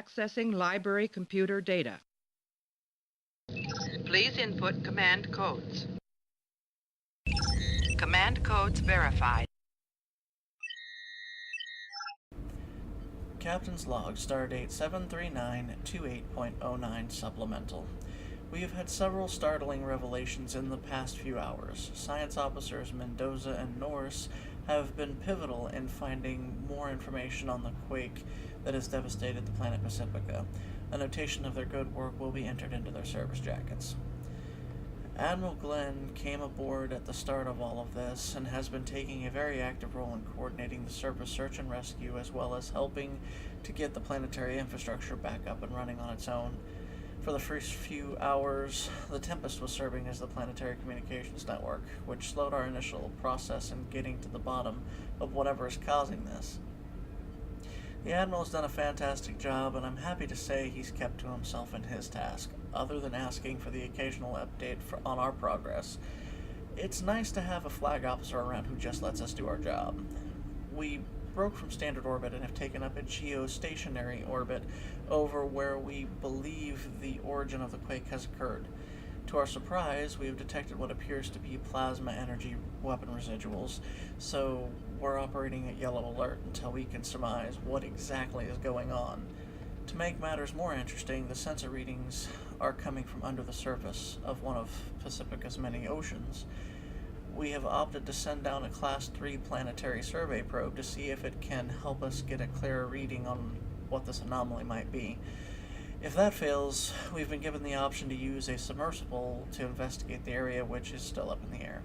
Accessing library computer data. Please input command codes. Command codes verified. Captain's Log, Stardate 73928.09 supplemental. We have had several startling revelations in the past few hours. Science officers Mendoza and Nores have been pivotal in finding more information on the Quake that has devastated the planet Pacifica. A notation of their good work will be entered into their service jackets. Admiral Glenn came aboard at the start of all of this and has been taking a very active role in coordinating the surface search and rescue, as well as helping to get the planetary infrastructure back up and running on its own. For the first few hours, the Tempest was serving as the planetary communications network, which slowed our initial process in getting to the bottom of whatever is causing this. The Admiral has done a fantastic job, and I'm happy to say he's kept to himself in his task, other than asking for the occasional update on our progress. It's nice to have a flag officer around who just lets us do our job. We broke from standard orbit and have taken up a geostationary orbit over where we believe the origin of the Quake has occurred. To our surprise, we have detected what appears to be plasma energy weapon residuals, so we're operating at yellow alert until we can surmise what exactly is going on. To make matters more interesting, the sensor readings are coming from under the surface of one of Pacifica's many oceans. We have opted to send down a Class 3 planetary survey probe to see if it can help us get a clearer reading on what this anomaly might be. If that fails, we've been given the option to use a submersible to investigate the area, which is still up in the air.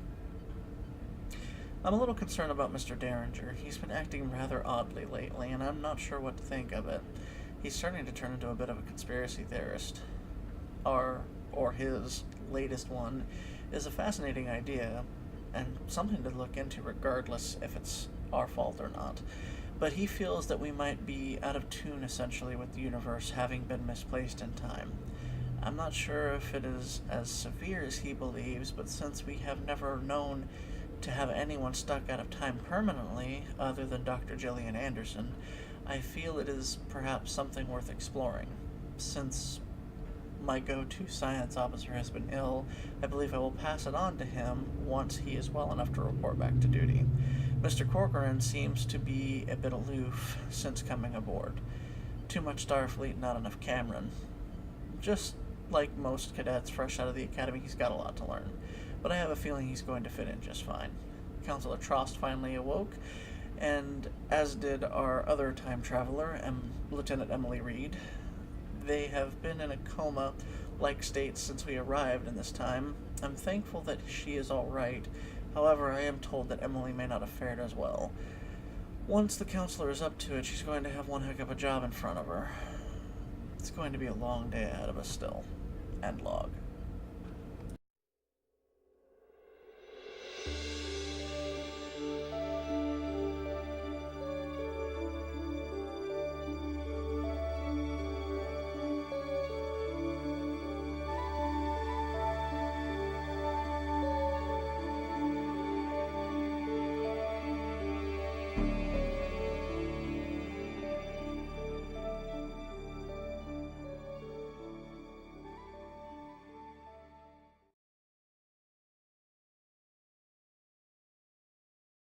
I'm a little concerned about Mr. Derringer. He's been acting rather oddly lately, and I'm not sure what to think of it. He's starting to turn into a bit of a conspiracy theorist. His latest one is a fascinating idea, and something to look into regardless if it's our fault or not. But he feels that we might be out of tune essentially with the universe, having been misplaced in time. I'm not sure if it is as severe as he believes, but since we have never known to have anyone stuck out of time permanently, other than Dr. Gillian Anderson, I feel it is perhaps something worth exploring. Since my go-to science officer has been ill, I believe I will pass it on to him once he is well enough to report back to duty. Mr. Corcoran seems to be a bit aloof since coming aboard. Too much Starfleet, not enough Cameron. Just like most cadets fresh out of the academy, he's got a lot to learn, but I have a feeling he's going to fit in just fine. Counselor Trost finally awoke, and as did our other time traveler, Lieutenant Emily Reed. They have been in a coma-like state since we arrived in this time. I'm thankful that she is all right. However, I am told that Emily may not have fared as well. Once the counselor is up to it, she's going to have one heck of a job in front of her. It's going to be a long day ahead of us still. End log.